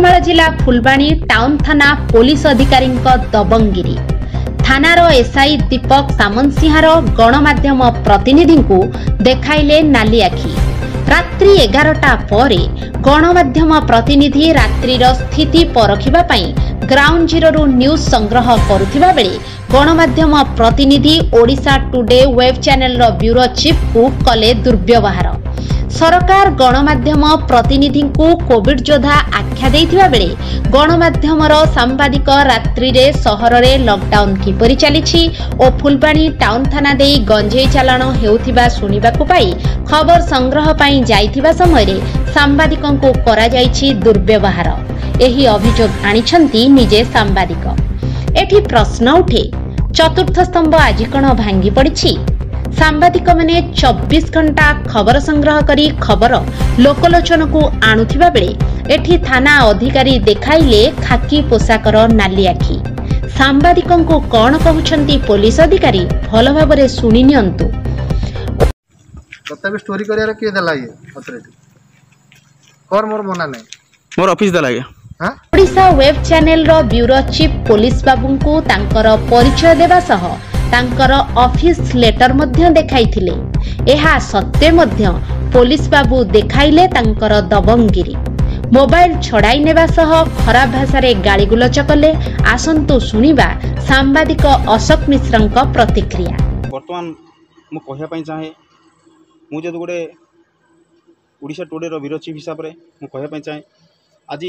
कन्धमाल जिला फुलबाणी टाउन थाना पुलिस अधिकारी दबंगिरी थानार एसआई दीपक सामंतसिंहार गणमाध्यम प्रतिनिधि को देखाइले नाली आखि। रात्रि 11टा पर गणमाध्यम प्रतिनिधि रात्रिर स्थिति परखिबा पई ग्राउंड जीरो न्यूज संग्रह करुथिबा बेले गणमाध्यम प्रतिनिधि Odisha today web channel bureau chief को कले दुर्व्यवहार। सरकार गणमाध्यम प्रतिनिधि को कोविड योद्धा आख्या देथिबा बेले गणमाध्यमर सांबादिक रात्रि रे सहर रे लॉकडाउन किपरि चलिछि ओ फुलबाणी टाउन थाना देई गंजेई चालाण हेउथिबा सुनिबाकु पाई खबर संग्रह पाई जाइथिबा समय रे सांबादिकन को करा जाइछि दुर्व्यवहार। एही अभियोग आनिछंती निजे सांबादिक। एठी प्रश्न उठे चतुर्थ स्तंभ आज कोन भांगी पड़िछि? सांबादिक माने 24 घंटा खबर संग्रह करी खबर लोकलोचन को आणुथिबा बेले एठी थाना अधिकारी देखाइले खाकी पोशाकर नाली आखि। सांबादिकन को कोन कहउछंती पुलिस अधिकारी भल भाबरे सुनि नियंतु। ततबे स्टोरी करियार के देला ये अथॉरिटी कर मोर मना नै मोर ऑफिस देला ये। हां ओडिशा वेब चैनल रो ब्यूरो चीफ पुलिस बाबू को तांकर परिचय देबा सह तांकर ऑफिस लेटर मध्य देखाइथिले। एहा सत्य मध्य पुलिस बाबू देखाइले तांकर दबंगिरी। मोबाइल छड़ाई नेबा सह खराब भाषा रे गाली गुलच कले। आसंतु सुनिबा सांबादिक अशोक मिश्रंक प्रतिक्रिया। वर्तमान मु कहया पई चाहे मु जद गोटे ओडिशा टुडे रो ब्यूरो चीफ हिसाब रे मु कहया पई चाहे आज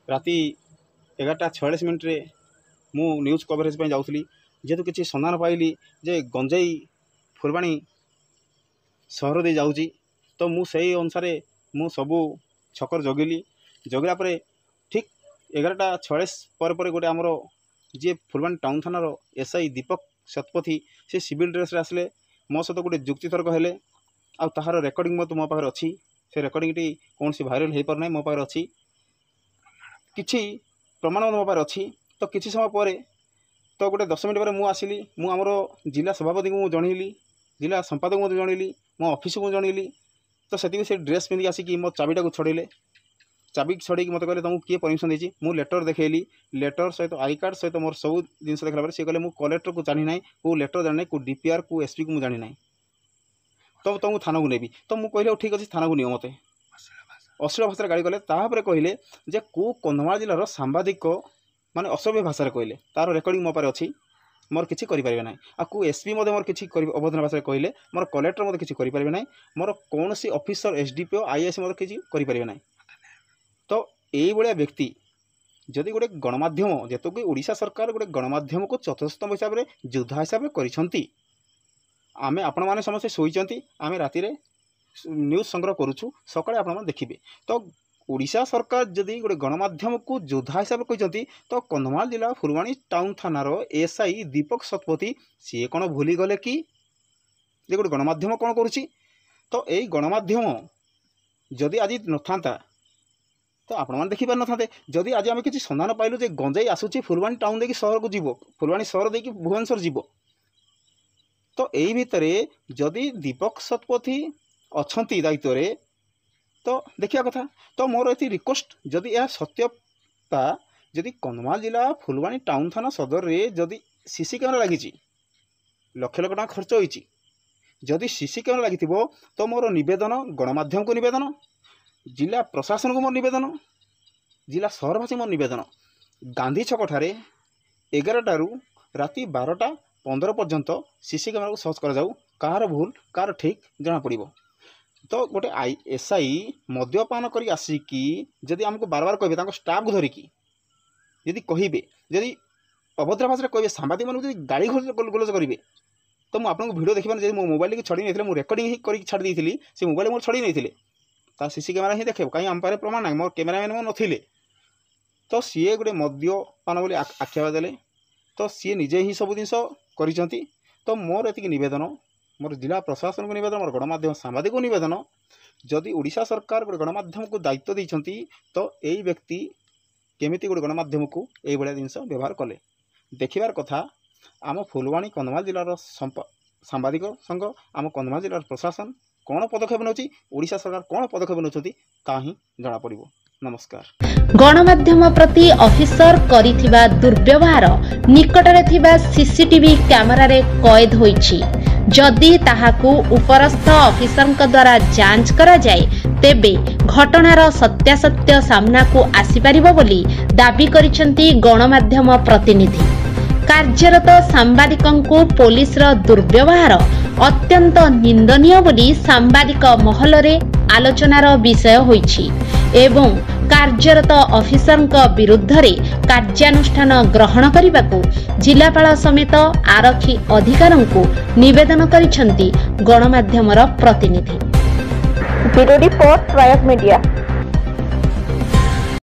राति 11:46 रे मु न्यूज कवरेज पई जाउथली जेतु किसी सन्धान पाइली जे गंजेई फुलबाणी सहर दे जाऊँगी तो मु सही अनुसार मु सबू छकर जगिली जगला पर ठीक 11:46 पर गोटे आमर जी फुलबाणी टाउन थानार एसआई दीपक शतपथी से सिविल ड्रेस रे आसले मो सहित गोटे जुक्तितर्क हेले आ ताहार रेकर्डिंग मत मो पाखरे अच्छी से रेकर्डिंग टी कौन सी भाइराल हो पार ना मो पाखरे अच्छी किछि प्रमाण मो पाखरे अच्छी। तो किछि समय पर तो गोटे 10 मिनट पर मु आसिली मु आमर जिला सभापति को जनइली जिला संपादक को जनइली मो ऑफिस को जनइली। तो से ड्रेस पिंधि आसिक मो चाबीटा को छड़ेले चाबी छड़े मत कहले तुमको किए परमिशन देछि मु लेटर देखैली लेटर सहित आई कार्ड सहित मोर सब जिनस देखला पर से कहले मु कलेक्टर को जानि नै को लेटर जानि नै को डीपीआर को एसपी को मु जानि नै तो तुमको थाना को नेबी। तो मु कहले ठीक अछि थाना को नियो मते अश्लील भाषा गाड़ी कले ताहापर कहले जे को कंधमाल जिल्लार सांबादिक माने असभ्य भाषा कहले तार रेकर्डिंग मो पारे अच्छी मोर किसी करें ना आपको एसपी मोर किसी अवधान भाषा कहले मोर कलेक्टर मत किसी करें ना मोर कौन सी ऑफिसर एसडीपीओ आईएएस मत किसी करें ना। तो यही व्यक्ति जदि गोटे गणमाध्यम जेतु कि ओडिशा सरकार गोटे गणमाध्यम को चतुर्थ स्तंभ हिसाब से योद्धा हिसाब से आमे आपण माने समस्त शोइचंती आमे राति रे न्यूज संग्रह करूछु सकाळे आपण देखिबे। तो ओडिशा सरकार जदि गोटे गणमाध्यम को योद्धा हिसाब से कहते तो कंधमाल जिला फुलबाणी टाउन थानार एसआई दीपक शतपथी सी कौन भूली गले कि गोटे गणमाध्यम कौन करुच्ची। तो यही गणमाध्यम जदि आज नथा तो आपण मैंने देखिपार न जदि आज आम किसी सन्धान पाइलु जे गंजेई आसूची फुलबाणी टाउन देखिए सहर को जीव फुलबाणी सहर देखिए भुवनेश्वर जीव। तो यही भितर जदि दीपक शतपथी अच्छी दायित्व रे तो देखिया कथा। तो मोर ये रिक्वेस्ट जदि यह सत्यता जदि कंधमाल जिला फुलबाणी टाउन थाना सदर रे जदि सीसी कैमेरा लगी लक्ष लक्ष टका खर्च होइछि जदि सीसी कैमेरा लगी तो मोर निवेदन गणमाध्यम को निवेदन जिला प्रशासन को मोर निवेदन जिला सहरवासी मोर निवेदन गांधी छक ठारे 11टारू राति 12:15 पर्यंत सीसी कैमेरा को सर्च कर जाऊ कहार भूल कहार ठीक जना पड़िबो। तो गोटे एसआई मद्यपान करी आसिकी जदि आमको बार बार कहे स्टाफ को धरिकी जदि कहे जदि अभद्र भाषा कहे सांबादिक मान गाड़ी गोलज करेंगे तो मुझे आपको भिडियो देखिए मो मोबाइल की छड़ी नहीं मुझे रेकर्डिंग ही कर छाड़ी देती से मोबाइल मोर छड़ी नहीं ता सीसी कैमेरा ही देखे कहीं आम पारे प्रमाण ना मोर कैमेरामैन मोर नथिले। तो सीए गोटे मद्यपान बोली आख्या देले तो सी निजे ही सब जिन कर। तो मोर ये निवेदन मोर जिला प्रशासन को निवेदन मोर गणमाध्यम सांबादिक को निवेदन जदि ओडिशा सरकार गोटे गणमाध्यम को दायित्व देइछंती तो यही व्यक्ति केमिति गोटे गणमाध्यम को यही भाया जिन व्यवहार कले देखिबार कथा। आम फुलबाणी कंधमाल जिलार सांबादिक संघ आम कंधमाल जिलार प्रशासन कौन पदक्षेप नौछि ओडिशा सरकार कौन पदक्षेप नौछंती ता ही जना पड़िबो। नमस्कार। गणमाध्यम प्रति ऑफिसर करिथिबा दुर्व्यवहार निकटरे थिबा सीसीटीवी कैमरा रे कैद होईछि। जदि ताहाकू उपरस्थ ऑफिसरक द्वारा जांच करा जाए तेबे घटनार सत्यासत्य सामना को आसी परिबो बोली दाबी करिसेंती गणमाध्यम प्रतिनिधि। कार्यरत सांबादिकंकु पुलिस रो दुर्व्यवहार अत्यंत निंदनीय बोली सांबादिक महलरे आलोचनार विषय होईछि एवं कार्यरत ऑफिसरक विरुद्ध रे कार्यानुष्ठान ग्रहण करने जिलापाल समेत आरक्षी अधिकारीଙ୍କୁ निवेदन करिसेंती गणमाध्यमर प्रतिनिधि। ब्यूरो रिपोर्ट स्वायत्त मीडिया।